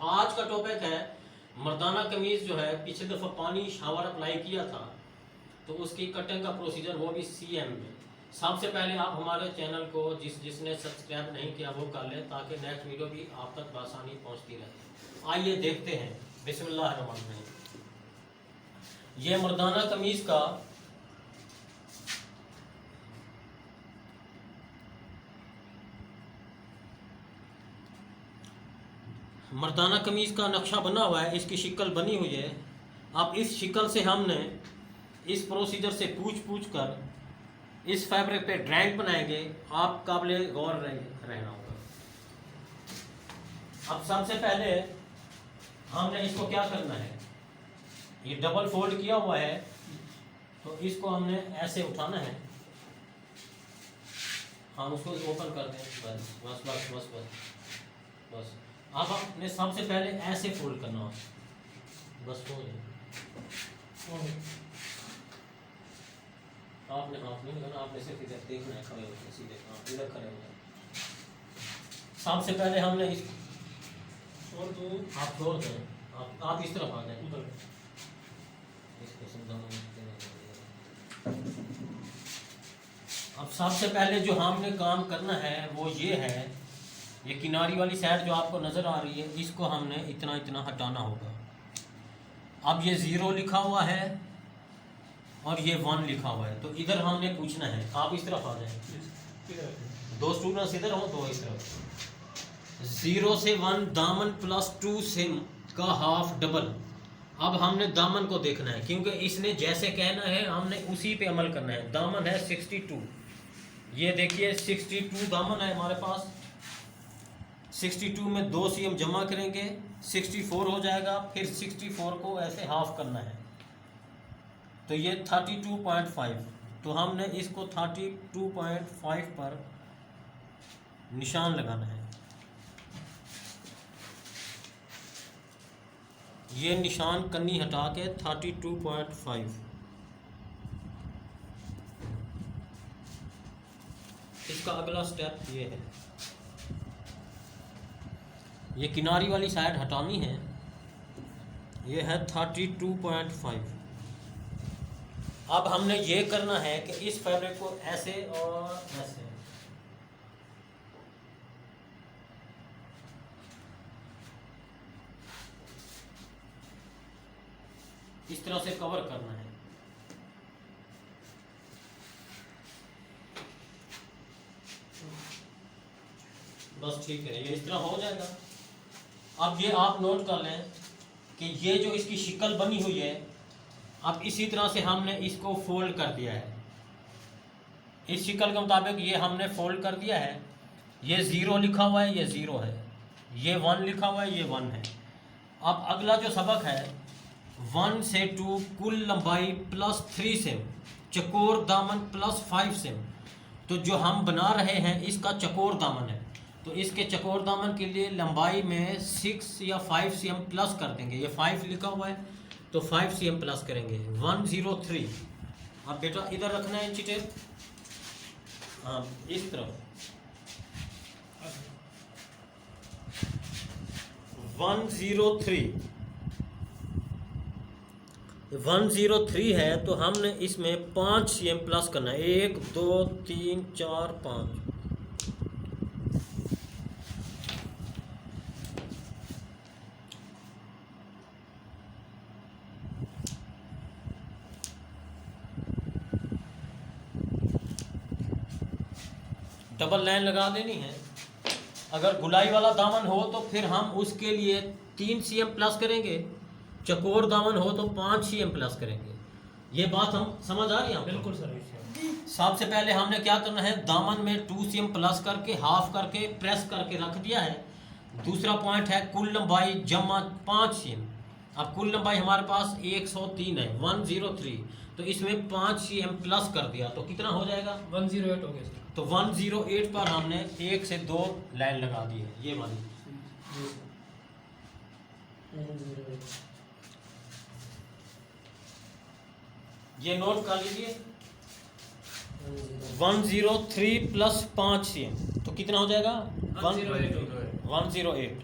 आज का टॉपिक है मर्दाना कमीज जो है, पिछले दफ़ा पानी शावर अप्लाई किया था तो उसकी कटिंग का प्रोसीजर वो भी सीएम में। सबसे पहले आप हमारे चैनल को जिसने सब्सक्राइब नहीं किया वो कर ले ताकि नेक्स्ट वीडियो भी आप तक आसानी पहुंचती रहे। आइए देखते हैं। बिस्मिल्लाहिर्रहमानिर्रहीम। ये मर्दाना कमीज का नक्शा बना हुआ है, इसकी शिक्ल बनी हुई है। अब इस शिक्ल से हमने इस प्रोसीजर से पूछ कर इस फैब्रिक पे ड्राइंग बनाएंगे। आप काबिल गौर रहना होगा। अब सबसे पहले हमने इसको क्या करना है, ये डबल फोल्ड किया हुआ है तो इसको हमने ऐसे उठाना है। हाँ, उसको ओपन कर दें। बस बस बस बस बस बस। अब आपने सबसे पहले ऐसे फोल्ड करना हो, बस हो जाए। आपने हाथ नहीं करना, आपने सिर्फ इधर देखना है, खड़े होकर सीधे। हाँ, इधर खड़े हो जाए। सबसे पहले हमने इसको छोड़ दो, आप छोड़ दें, आप इस तरफ आ जाए उधर। अब सबसे पहले जो हमने काम करना है वो ये है, ये किनारी वाली साइड जो आपको नज़र आ रही है इसको हमने इतना इतना हटाना होगा। अब ये 0 लिखा हुआ है और ये 1 लिखा हुआ है, तो इधर हमने पूछना है। आप इस तरफ आ जाए, 2 स्टूडेंट्स इधर हो, 2 इस तरफ। 0 से 1 दामन प्लस 2 सिम का हाफ डबल। अब हमने दामन को देखना है क्योंकि इसने जैसे कहना है हमने उसी पे अमल करना है। दामन है 62, ये देखिए 62 दामन है हमारे पास। 62 में 2 सीएम जमा करेंगे 64 हो जाएगा। फिर 64 को ऐसे हाफ करना है तो ये 32.5। तो हमने इसको 32.5 पर निशान लगाना है। ये निशान कन्नी हटा के 32.5। इसका अगला स्टेप ये है, ये किनारी वाली साइड हटानी है। ये है 32.5। अब हमने ये करना है कि इस फैब्रिक को ऐसे और ऐसे इस तरह से कवर करना है। बस ठीक है, ये इस तरह हो जाएगा। अब ये आप नोट कर लें कि ये जो इसकी शिकल बनी हुई है, अब इसी तरह से हमने इसको फोल्ड कर दिया है। इस शिकल के मुताबिक ये हमने फोल्ड कर दिया है। ये 0 लिखा हुआ है, ये 0 है। ये 1 लिखा हुआ है, ये 1 है। अब अगला जो सबक है 1 से 2 कुल लंबाई प्लस 3 सेम, चकोर दामन प्लस 5 सेम। तो जो हम बना रहे हैं इसका चकोर दामन है, तो इसके चकोर दामन के लिए लंबाई में 6 या 5 सीएम प्लस कर देंगे। ये 5 लिखा हुआ है तो 5 सीएम प्लस करेंगे। 103। अब बेटा इधर रखना है इंची टेप, हाँ इस तरफ। 103 है तो हमने इसमें 5 सीएम प्लस करना है। 1 2 3 4 5। डबल लाइन लगा देनी है। अगर गुलाई वाला दामन हो तो फिर हम उसके लिए 3 सीएम प्लस करेंगे। चकोर दामन हो तो 5 सीएम प्लस करेंगे। ये बात हम समझ आ रही है? बिल्कुल सर। सबसे पहले हमने क्या करना है, दामन में 2 सीएम प्लस करके हाफ करके प्रेस करके रख दिया है। दूसरा पॉइंट है कुल लंबाई जमा 5 सीएम। अब कुल लंबाई हमारे पास 103 है, 103। तो इसमें 5 सीएम प्लस कर दिया तो कितना हो जाएगा? 108 हो गया सर। तो 108 पर हमने 1 से 2 लाइन लगा दी है, ये वाली। ये नोट कर लीजिए। 103 प्लस 5 CM तो कितना हो जाएगा? 108। 108।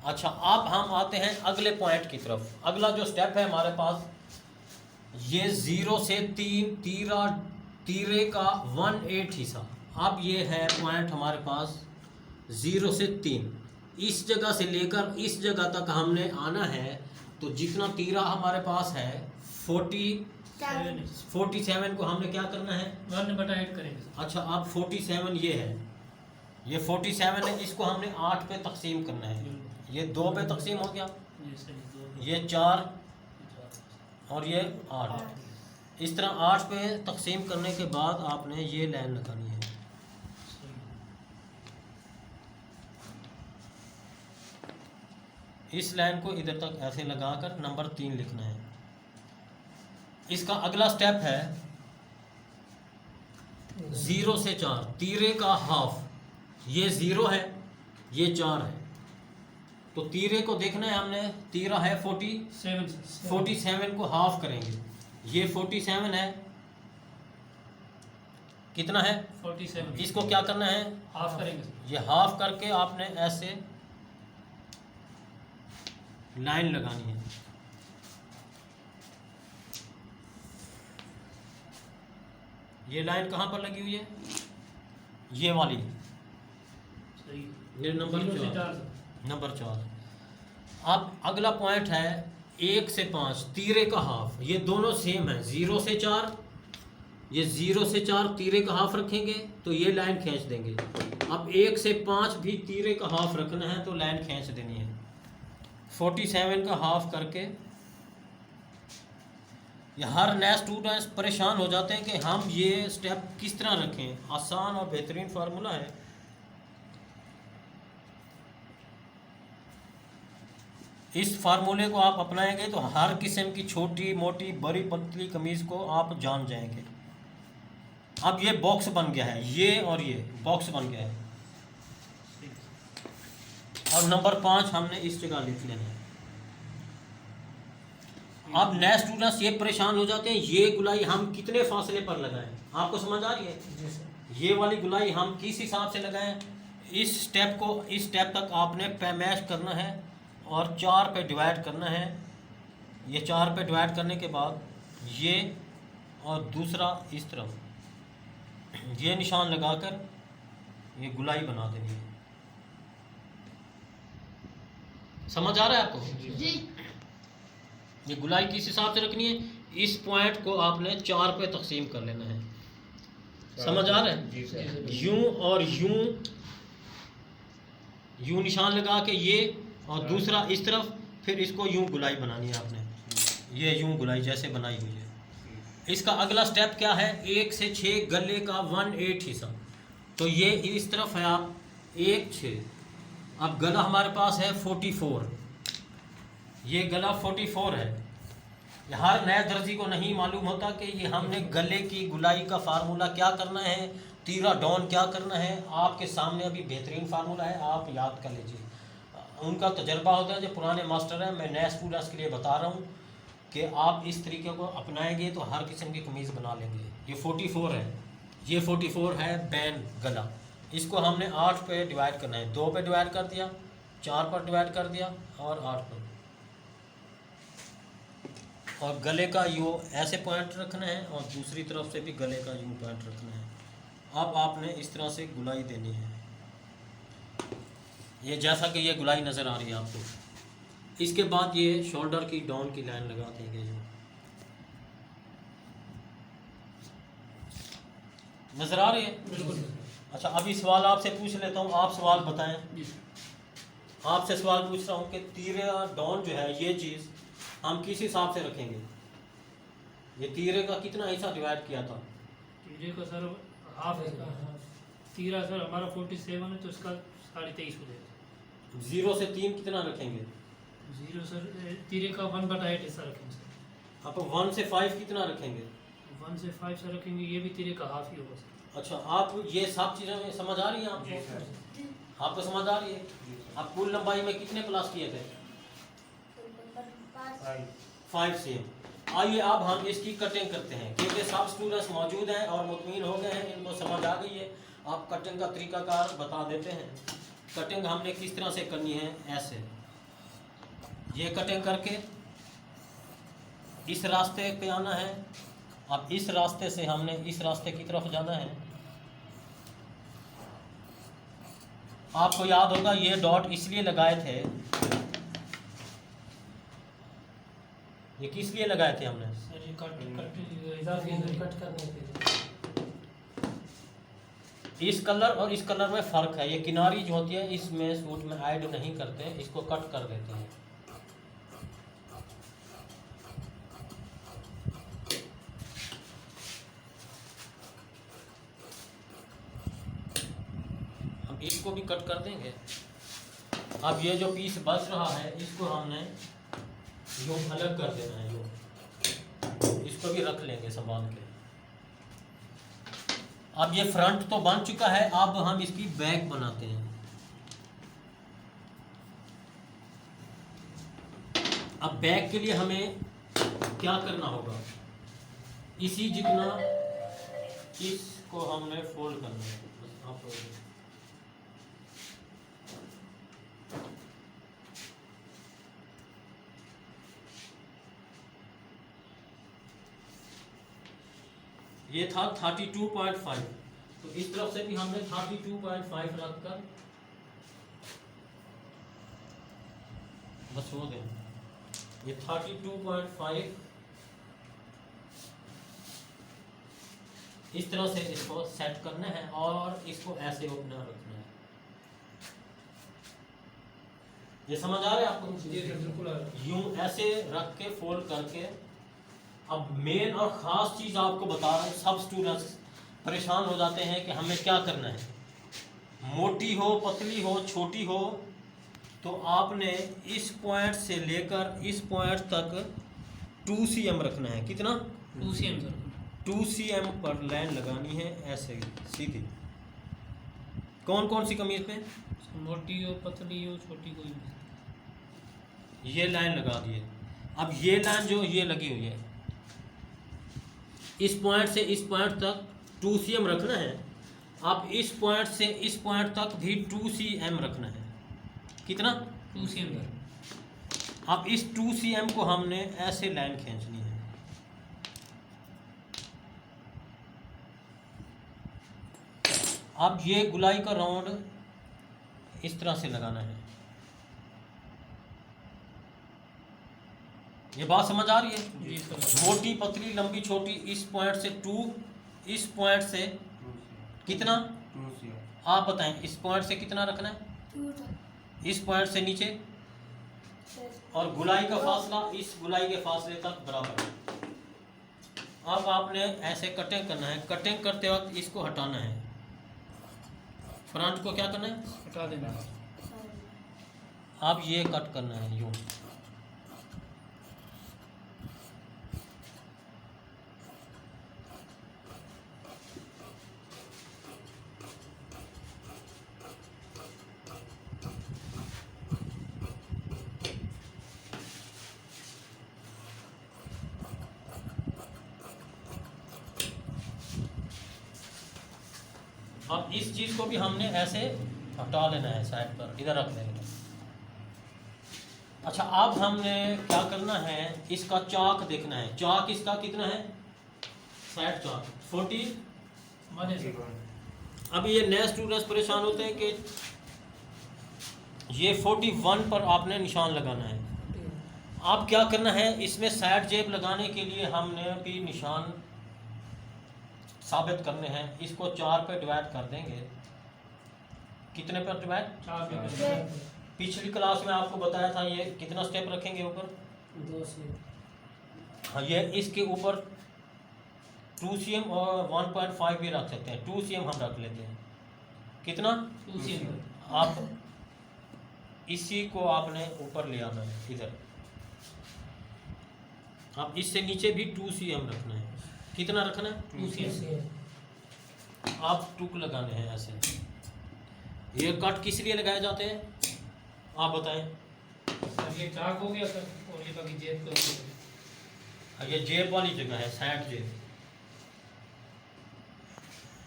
अच्छा, अब हम आते हैं अगले पॉइंट की तरफ। अगला जो स्टेप है हमारे पास, ये 0 से 3 तीरे का 1/8 हिस्सा। अब ये है पॉइंट हमारे पास 0 से 3, इस जगह से लेकर इस जगह तक हमने आना है। तो जितना तीरा हमारे पास है 47 को हमने क्या करना है, 1/8 करेंगे सर। अच्छा, अब 47 ये है, ये 47 है, इसको हमने 8 पे तकसीम करना है। ये 2 पे तकसीम हो गया, ये सही, ये 4 और ये 8। इस तरह 8 पे तकसीम करने के बाद आपने ये लाइन लगानी है। इस लाइन को इधर तक ऐसे लगाकर नंबर 3 लिखना है। इसका अगला स्टेप है 0 से 4 तीरे का हाफ। ये 0 है, ये 4 है, तो तीरे को देखना है हमने। तीरा है 47 को हाफ करेंगे। ये 47 है, कितना है 47, इसको क्या करना है, हाफ करेंगे सर। ये हाफ करके आपने ऐसे लाइन लगानी है। ये लाइन कहाँ पर लगी हुई है, ये वाली, सही, ये नंबर 0 से 4 4, सर। नंबर 4। अब अगला पॉइंट है 1 से 5 तीरे का हाफ। ये दोनों सेम है, 0 से 4, ये 0 से 4 तीरे का हाफ रखेंगे तो ये लाइन खींच देंगे। अब 1 से 5 भी तीरे का हाफ रखना है तो लाइन खींच देनी है। 47 का हाफ करके, ये हर नए स्टूडेंट्स परेशान हो जाते हैं कि हम ये स्टेप किस तरह रखें। आसान और बेहतरीन फार्मूला है। इस फार्मूले को आप अपनाएंगे तो हर किस्म की छोटी मोटी बड़ी पतली कमीज़ को आप जान जाएंगे। अब ये बॉक्स बन गया है, ये और ये बॉक्स बन गया है। और नंबर 5 हमने इस जगह लिख लेना है। अब नए स्टूडेंट्स ये परेशान हो जाते हैं, ये गुलाई हम कितने फासले पर लगाएं। आपको समझ आ रही है, ये वाली गुलाई हम किस हिसाब से लगाएं। इस स्टेप को इस स्टेप तक आपने पैमैश करना है और 4 पे डिवाइड करना है। ये 4 पे डिवाइड करने के बाद ये और दूसरा इस तरफ ये निशान लगाकर ये गुलाई बना देनी है। समझ आ रहा है आपको जी। ये गुलाई किस हिसाब से रखनी है, इस पॉइंट को आपने 4 पे तकसीम कर लेना है। समझ आ रहा है, यूं और यूं निशान लगा के ये और दूसरा इस तरफ, फिर इसको यूं गुलाई बनानी है आपने। ये यूं गुलाई जैसे बनाई हुई है। इसका अगला स्टेप क्या है, 1 से 6 गले का 1/8 हिस्सा। तो ये इस तरफ है आप 1 6। अब गला हमारे पास है 44, ये गला 44 है। हर नए दर्जी को नहीं मालूम होता कि ये हमने गले की गुलाई का फार्मूला क्या करना है, तीरा डाउन क्या करना है। आपके सामने अभी बेहतरीन फार्मूला है, आप याद कर लीजिए। उनका तजर्बा होता है, जो पुराने मास्टर हैं। मैं नए स्टूडेंट्स के लिए बता रहा हूँ कि आप इस तरीके को अपनाएंगे तो हर किस्म की कमीज़ बना लेंगे। ये 44 है, ये 44 है बैन गला। इसको हमने 8 पे डिवाइड करना है। 2 पे डिवाइड कर दिया, 4 पर डिवाइड कर दिया और 8 पर। और गले का यूँ ऐसे पॉइंट रखना है और दूसरी तरफ से भी गले का यूँ पॉइंट रखना है। अब आपने इस तरह से गुलाई देनी है, ये जैसा कि ये गुलाई नज़र आ रही है आपको। इसके बाद ये शोल्डर की डाउन की लाइन लगा देंगे। जो नज़र आ रही है, बिल्कुल। अच्छा, अभी सवाल आपसे पूछ लेता हूँ, आप सवाल बताएं। आपसे सवाल पूछ रहा हूँ कि तीरे डाउन जो है, ये चीज़ हम किस हिसाब से रखेंगे। ये तीरे का कितना हिस्सा डिवाइड किया था, तीरे का सर हाफ है। तीरा सर हमारा 47 है तो इसका 23.5 हो जाएगा। 0 से 3 कितना रखेंगे, 0 सर तीरे का 1/8 हिस्सा रखेंगे सर। आप 1 से 5 कितना रखेंगे, 1 से 5 सर रखेंगे, ये भी तीरे का हाफ ही होगा सर। अच्छा, आप ये सब चीज़ें समझ आ रही हैं आपको, आपको समझ आ रही है। आप कुल लंबाई में कितने प्लस किए थे, 5 सेम। आइए अब हम इसकी कटिंग करते हैं, क्योंकि सब स्टूडेंट्स मौजूद हैं और मुतमिन हो गए हैं, इनको समझ आ गई है। आप कटिंग का तरीकाकार बता देते हैं। कटिंग हमने किस तरह से करनी है, ऐसे ये कटिंग करके इस रास्ते पे आना है। अब इस रास्ते से हमने इस रास्ते की तरफ जाना है। आपको याद होगा ये डॉट इसलिए लगाए थे, ये किस लिए लगाए थे हमने? सर ये कट करने के लिए। इस कलर और इस कलर में फ़र्क है। ये किनारी जो होती है इसमें सूट में ऐड नहीं करते, इसको कट कर देते हैं। हम इसको भी कट कर देंगे। अब ये जो पीस बच रहा है इसको हमने यूँ अलग कर देना है, यूँ इसको भी रख लेंगे संभाल के। अब ये फ्रंट तो बन चुका है, अब हम इसकी बैक बनाते हैं। अब बैक के लिए हमें क्या करना होगा, इसी जितना इसको हमने फोल्ड करना है। बस आप ये था 32.5, तो इस तरफ से भी हमने 32.5 रखकर बस वो दें। ये 32.5 इस तरह से इसको सेट करना है और इसको ऐसे ओपन रखना है। ये समझ आ रहा है आपको? जी बिल्कुल। यूं ऐसे रख के फोल्ड करके। अब मेन और ख़ास चीज़ आपको बता रहा हूँ, सब स्टूडेंट्स परेशान हो जाते हैं कि हमें क्या करना है। मोटी हो, पतली हो, छोटी हो, तो आपने इस पॉइंट से लेकर इस पॉइंट तक 2 cm रखना है। कितना? 2 cm सर। 2 cm पर लाइन लगानी है ऐसे सीधी। कौन कौन सी कमीज पे? मोटी हो, पतली हो, छोटी कोई भी। ये लाइन लगा दिए। अब ये लाइन जो ये लगी हुई है, इस पॉइंट से इस पॉइंट तक 2 cm रखना है। अब इस पॉइंट से इस पॉइंट तक भी 2 cm रखना है। कितना? 2 cm सर। अब इस 2 cm को हमने ऐसे लाइन खींचनी है। अब ये गुलाई का राउंड इस तरह से लगाना है। ये बात समझ आ रही है? जी सर। मोटी, पतली, लंबी, छोटी, इस पॉइंट से 2, इस पॉइंट से कितना? 2 cm। आप बताएं, इस पॉइंट से कितना रखना है? 2 इस पॉइंट से नीचे, और गुलाई का फासला इस गुलाई के फासले तक बराबर है। अब आपने ऐसे कटिंग करना है। कटिंग करते वक्त इसको हटाना है। फ्रंट को क्या करना है? हटा देना। अब ये कट करना है यूँ। अब इस चीज़ को भी हमने ऐसे हटा लेना है साइड पर, इधर रख देंगे। अच्छा, अब हमने क्या करना है, इसका चाक देखना है। चाक इसका कितना है? साइड चाक 40। माने सर। अभी ये नए स्टूडेंट्स परेशान होते हैं कि ये 41 पर आपने निशान लगाना है। आप क्या करना है, इसमें साइड जेब लगाने के लिए हमने भी निशान साबित करने हैं। इसको 4 पे डिवाइड कर देंगे। कितने पर डिवाइड? 4 पे कर छः। देना। पिछली क्लास में आपको बताया था ये कितना स्टेप रखेंगे ऊपर? 2 cm। हाँ, ये इसके ऊपर 2 cm और 1.5 भी रख सकते हैं। 2 cm हम रख लेते हैं। कितना? 2 cm। आप इसी को आपने ऊपर ले आना है इधर। अब इससे नीचे भी 2 cm रखना है। कितना रखना है? 2 cm। आप टुक लगाने हैं ऐसे। ये कट किस लिए लगाए जाते हैं आप बताएं? सर ये चाक हो गया सर, और ये बाकी जेब का हो गया। ये जेब वाली जगह है, साइड जेब।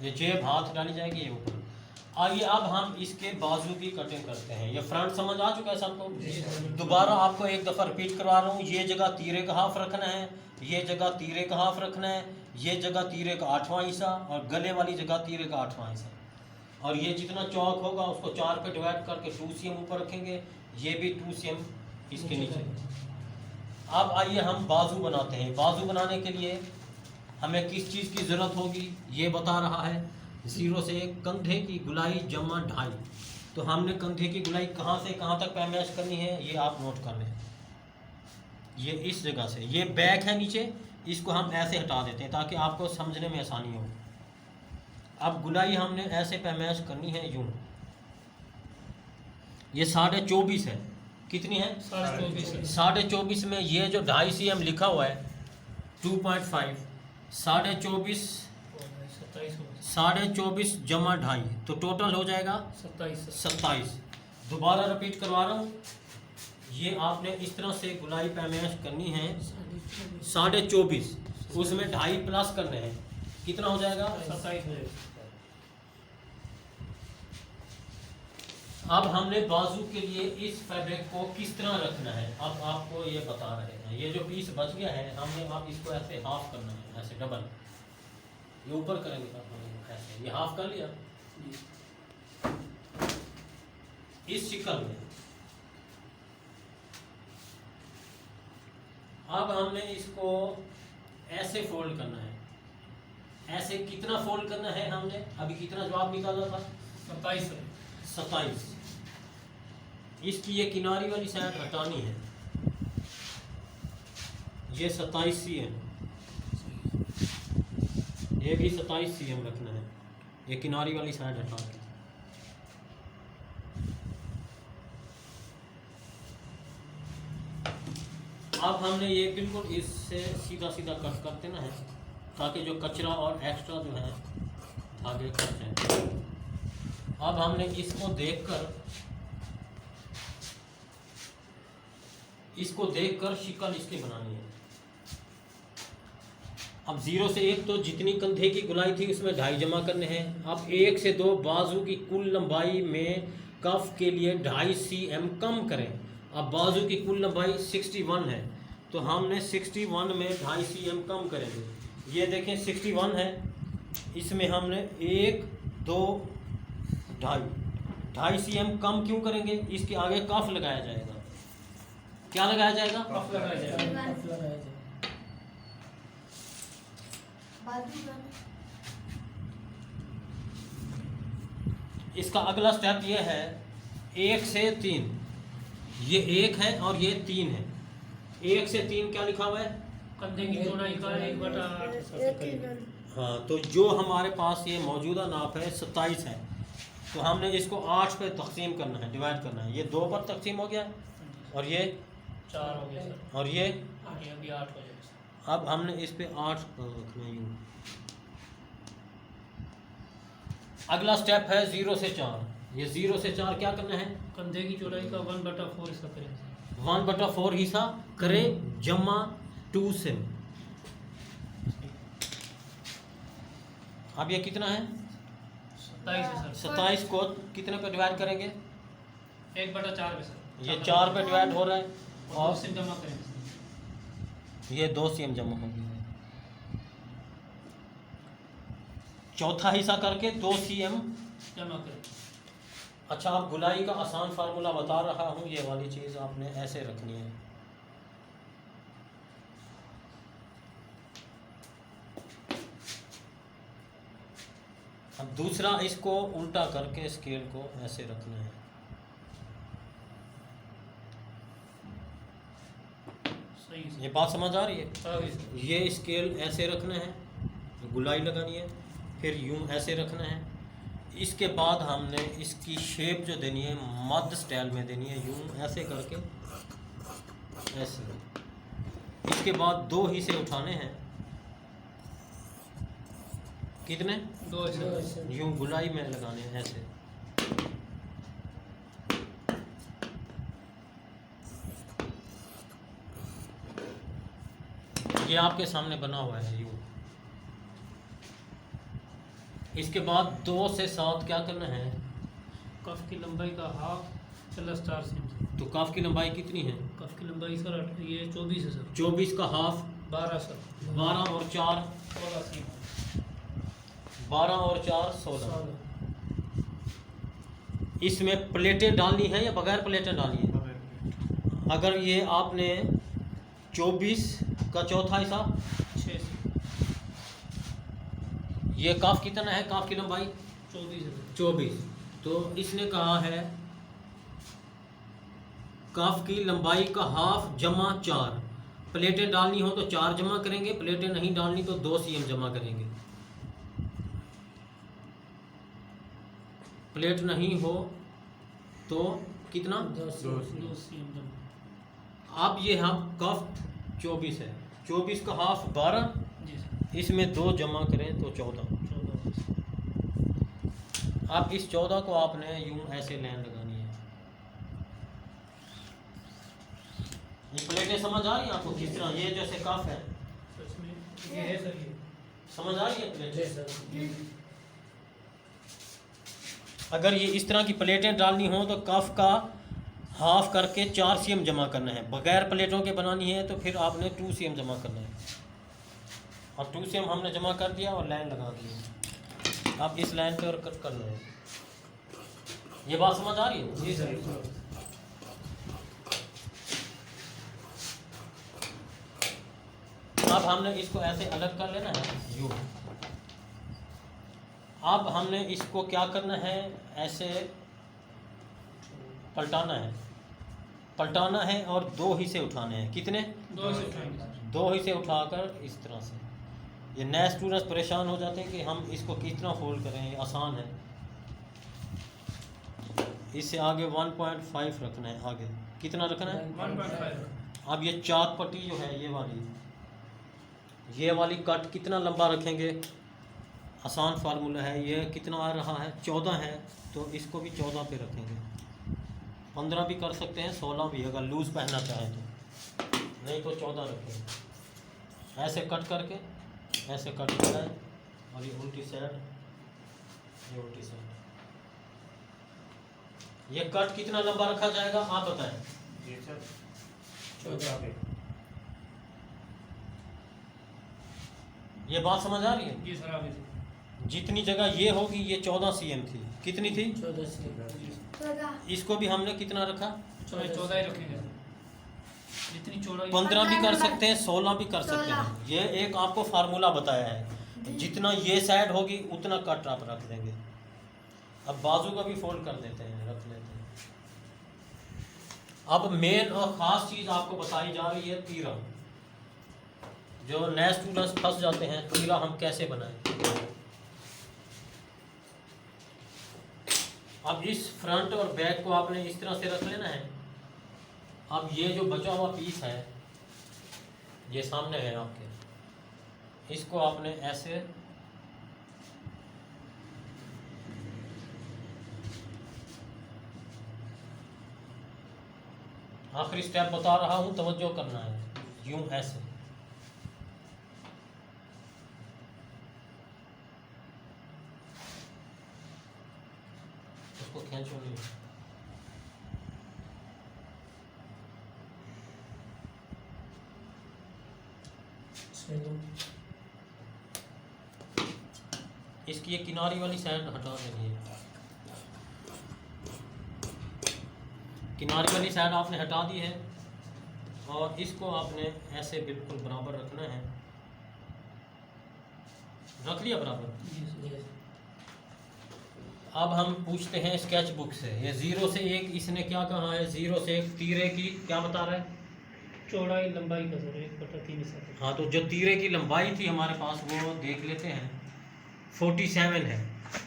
ये जेब हाथ डाली जाएगी ये ऊपर। आइए अब हम इसके बाजू की कटिंग करते हैं। ये फ्रंट समझ आ चुका है सबको। दोबारा आपको एक दफ़ा रिपीट करवा रहा हूँ। ये जगह तीरे का हाफ रखना है, ये जगह तीरे का हाफ रखना है, ये जगह तीरे का 8वां हिस्सा और गले वाली जगह तीरे का 8वां हिस्सा। और ये जितना चौक होगा उसको 4 पे डिवाइड करके 2 cm ऊपर रखेंगे, ये भी 2 cm इसके नीचे। अब आइए हम बाजू बनाते हैं। बाजू बनाने के लिए हमें किस चीज़ की ज़रूरत होगी ये बता रहा है। 0 से 1 कंधे की गुलाई जमा 2.5। तो हमने कंधे की गुलाई कहाँ से कहाँ तक पैमाइश करनी है ये आप नोट कर लें। ये इस जगह से, ये बैक है नीचे, इसको हम ऐसे हटा देते हैं ताकि आपको समझने में आसानी हो। अब गुलाई हमने ऐसे पैमाइश करनी है यूँ। ये 24.5 है। कितनी है? 24.5। 24.5 में ये जो 2.5 cm लिखा हुआ है 2.5, 24.5 24.5 जमा 2.5 तो टोटल हो जाएगा 27। दोबारा रिपीट करवा रहा हूँ। ये आपने इस तरह से गुलाई पैमाइश करनी है 24.5, उसमें 2.5 प्लस करने हैं। कितना हो जाएगा? 27 हो जाएगा। अब हमने बाजू के लिए इस फैब्रिक को किस तरह रखना है अब आपको ये बता रहे हैं। ये जो पीस बच गया है हमने अब इसको ऐसे हाफ करना है, ऐसे डबल। ये ऊपर करेंगे ऐसे, ये हाफ कर लिया इस शिकल में। अब हमने इसको ऐसे फोल्ड करना है। ऐसे कितना फोल्ड करना है हमने अभी कितना जवाब निकाला था? 27। इसकी ये किनारी वाली साइड हटानी है। ये 27 cm, ये भी 27 cm रखना है। ये किनारी वाली साइड हटा के अब हमने ये बिल्कुल इससे सीधा सीधा कट कर देना है ताकि जो कचरा और एक्स्ट्रा जो है आगे कट जाए। अब हमने इसको देखकर शिकल इसकी बनानी है। अब 0 से 1 तो जितनी कंधे की गुलाई थी उसमें 2.5 जमा करने हैं। अब 1 से 2 बाजू की कुल लंबाई में कफ के लिए 2.5 cm कम करें। अब बाजू की कुल लंबाई 61 है तो हमने 61 में 2.5 cm कम करेंगे। ये देखें 61 है, इसमें हमने 1 2 2.5 cm कम क्यों करेंगे? इसके आगे कफ लगाया जाएगा। क्या लगाया जाएगा? कफ लगाया जाएगा। इसका अगला स्टेप ये है 1 से 3। ये 1 है और ये 3 है। 1 से 3 क्या लिखा हुआ है? कंधे की चौड़ाई का 1/8। हाँ, तो जो हमारे पास ये मौजूदा नाप है 27 है तो हमने इसको 8 पे तकसीम करना है, डिवाइड करना है। ये 2 पर तकसीम हो गया और ये 4 हो गया सर। और ये अभी 8 हो जाएगा। अब हमने इस पे 8 रखना है यूँ। अगला स्टेप है 0 से 4। ये 0 से 4 क्या करना है? कंधे की चौड़ाई का 1/4 इसका करेंगे। 1/4 हिस्सा करें जमा 2 cm। अब ये कितना है? 27 है सर। 27 को कितने पे डिवाइड करेंगे? 1/4 पे सर। ये 4 पे डिवाइड हो रहा है और 2 cm जमा करेंगे। ये 2 cm जमा हो गया है। चौथा हिस्सा करके 2 cm जमा करें। अच्छा, आप गुलाई का आसान फार्मूला बता रहा हूँ। ये वाली चीज़ आपने ऐसे रखनी है। अब दूसरा इसको उल्टा करके स्केल को ऐसे रखना है। सही है। ये बात समझ आ रही है? सर। ये स्केल ऐसे रखना है, गुलाई लगानी है, फिर यूं ऐसे रखना है। इसके बाद हमने इसकी शेप जो देनी है मध्य स्टाइल में देनी है, यूं ऐसे करके ऐसे। इसके बाद 2 हिस्से उठाने हैं। कितने? 2 हिस्से। यूं गुलाई में लगाने हैं ऐसे। ये आपके सामने बना हुआ है यूं। इसके बाद 2 से 7 क्या करना है? कफ की लंबाई का हाफ प्लस 4 सेंटीमीटर। तो कफ की लंबाई कितनी है? कफ की लंबाई सर ये 24 है सर। 24 का हाफ 12 सर। 12 और 4 16 सीम। 12 और 4 16। 16। इसमें प्लेटें डालनी है या बगैर प्लेटें डालनी है? अगर ये आपने 24 का चौथा हिस्सा 6 से ये काफ कितना है? काफ की लंबाई 24 है सर। 24। तो इसने कहा है काफ की लंबाई का हाफ जमा 4। प्लेटें डालनी हो तो 4 जमा करेंगे, प्लेटें नहीं डालनी तो 2 सीएम जमा करेंगे। प्लेट नहीं हो तो कितना? 2 सीम जमा। अब ये हम कफ 24 है, 24 का हाफ 12, जी सर। इसमें 2 जमा करें तो 14। 14। अब इस 14 को आपने यूं ऐसे लाइन लगानी है। ये प्लेटें समझ आ रही है आपको किस तरह? ये जैसे कफ है, तो इसमें ये है सर ये। समझ आ रही है प्लेटें? सर। अगर ये इस तरह की प्लेटें डालनी हो तो कफ का हाफ करके 4 सीएम जमा करना है। बगैर प्लेटों के बनानी है तो फिर आपने 2 सीएम जमा करना है। और 2 सीएम हमने जमा कर दिया और लाइन लगा दी। आप इस लाइन पे और कट करना है। ये बात समझ आ रही है? जी सर। अब हमने इसको ऐसे अलग कर लेना है यूं। अब हमने इसको क्या करना है? ऐसे पलटाना है, पलटाना है और 2 हिस्से उठाने हैं। कितने? 2 से उठाएंगे सर। 2 हिस्से उठाकर इस तरह से। ये नए स्टूडेंट्स परेशान हो जाते हैं कि हम इसको किस तरह फोल्ड करें, ये आसान है। इससे आगे 1.5 रखना है। आगे कितना रखना है? 1.5। अब ये चाक पट्टी जो है ये वाली कट कितना लंबा रखेंगे? आसान फार्मूला है। ये कितना आ रहा है? 14 है, तो इसको भी 14 पे रखेंगे। 15 भी कर सकते हैं, 16 भी अगर लूज़ पहनना चाहें तो, नहीं तो 14 रखेंगे। ऐसे कट करके ऐसे कट करना है और ये उल्टी साइड, ये उल्टी साइड। ये कट कितना लंबा रखा जाएगा आप बताएं? जी सर 14 पे। ये बात समझ आ रही है? जी सर आगे से। जितनी जगह ये होगी ये 14 सीएम थी। कितनी थी? 14 सीम। इसको भी हमने कितना रखा? 14 ही रखेंगे सर। जितनी चौड़ाई 15 भी कर सकते हैं, 16 भी कर सकते हैं। ये एक आपको फार्मूला बताया है। जितना ये साइड होगी उतना कट आप रख देंगे। अब बाजू का भी फोल्ड कर देते हैं, रख लेते हैं। अब मेन और ख़ास चीज़ आपको बताई जा रही है तीरा। जो नए स्टूडेंट्स फंस जाते हैं, तीरा हम कैसे बनाएं। अब इस फ्रंट और बैक को आपने इस तरह से रख लेना है। अब ये जो बचा हुआ पीस है ये सामने है आपके, इसको आपने ऐसे आखिरी स्टेप बता रहा हूँ, तवज्जो करना है। यूं ऐसे उसको खींचो नहीं। इसकी ये किनारी वाली साइड हटा देनी है। किनारी वाली साइड आपने हटा दी है और इसको आपने ऐसे बिल्कुल बराबर रखना है। रख लिया बराबर। अब हम पूछते हैं स्केच बुक से। ये 0 से 1 इसने क्या कहा है? 0 से 1 तीरे की क्या बता रहा है? चौड़ाई लंबाई का सर 1/3 हिस्सा। हाँ, तो जो तीरे की लंबाई थी हमारे पास वो देख लेते हैं। 47 है।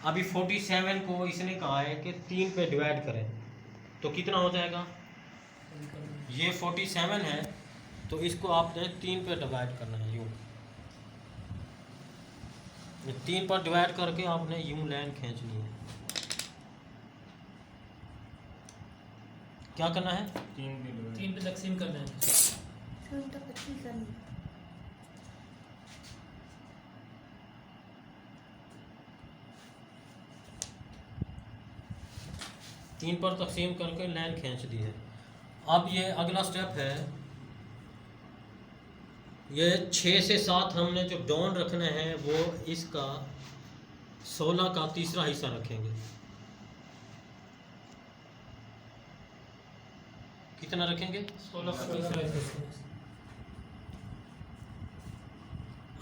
अभी 47 को इसने कहा है कि 3 पे डिवाइड करें तो कितना हो जाएगा? ये 47 है तो इसको आपने 3 पे डिवाइड करना है। यूँ 3 पर डिवाइड करके आपने यूँ लाइन खींचनी है। क्या करना है? 3 पे तकसीम करना है। 3 पर तकसीम करके लाइन खींच दी है। अब ये अगला स्टेप है, ये 6 से 7 हमने जो डाउन रखना है वो इसका 16 का तीसरा हिस्सा रखेंगे। कितना रखेंगे? 16 का तीसरा हिस्सा।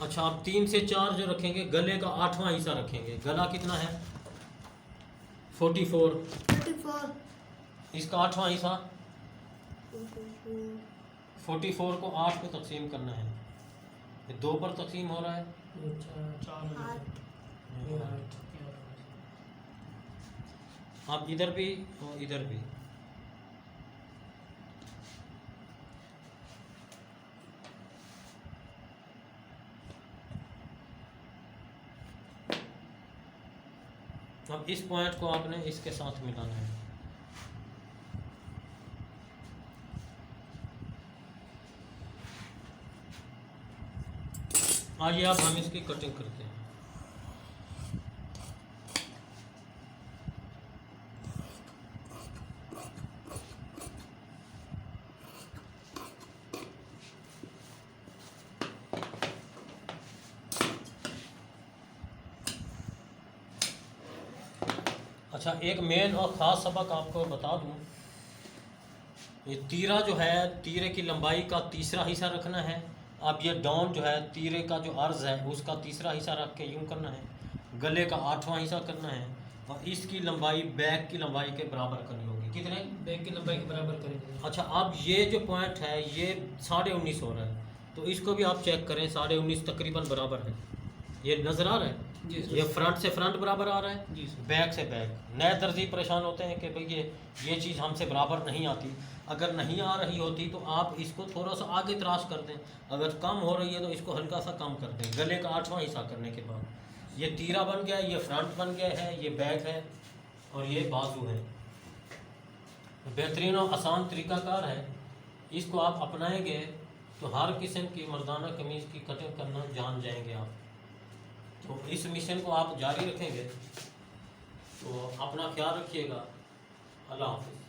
अच्छा, अब 3 से 4 जो रखेंगे, गले का 8वां हिस्सा रखेंगे। गला कितना है? 44। इसका 8वां हिस्सा 44 को 8 पे तकसीम करना है। ये 2 पर तकसीम हो रहा है। अब इधर भी और इधर भी। अब इस पॉइंट को आपने इसके साथ मिलाना है। आइए अब हम इसकी कटिंग करते हैं। अच्छा, एक मेन और ख़ास सबक आपको बता दूं, ये तीरा जो है, तीरे की लंबाई का तीसरा हिस्सा रखना है। अब ये डाउन जो है, तीरे का जो अर्ज़ है उसका तीसरा हिस्सा रख के यूँ करना है। गले का 8वां हिस्सा करना है और इसकी लंबाई बैक की लंबाई के बराबर करनी होगी। कितने? बैक की लंबाई के बराबर करेंगे। अच्छा, अब ये जो पॉइंट है ये 19.5 हो रहा है, तो इसको भी आप चेक करें। 19.5 तकरीबन बराबर है। ये नज़र आ रहा है? जी सर। ये फ्रंट से फ्रंट बराबर आ रहा है, जी सर। बैक से बैक। नए दर्जी परेशान होते हैं कि भाई ये चीज़ हमसे बराबर नहीं आती। अगर नहीं आ रही होती तो आप इसको थोड़ा सा आगे तराश कर दें। अगर कम हो रही है तो इसको हल्का सा कम कर दें। गले का 8वां हिस्सा करने के बाद ये तीरा बन गया, ये फ्रंट बन गया है, ये बैक है और ये बाजू है। बेहतरीन और आसान तरीकाकार है। इसको आप अपनाएंगे तो हर किस्म की मर्दाना कमीज़ की कटिंग करना जान जाएंगे आप। तो इस मिशन को आप जारी रखेंगे तो अपना ख्याल रखिएगा। अल्लाह हाफ़िज़।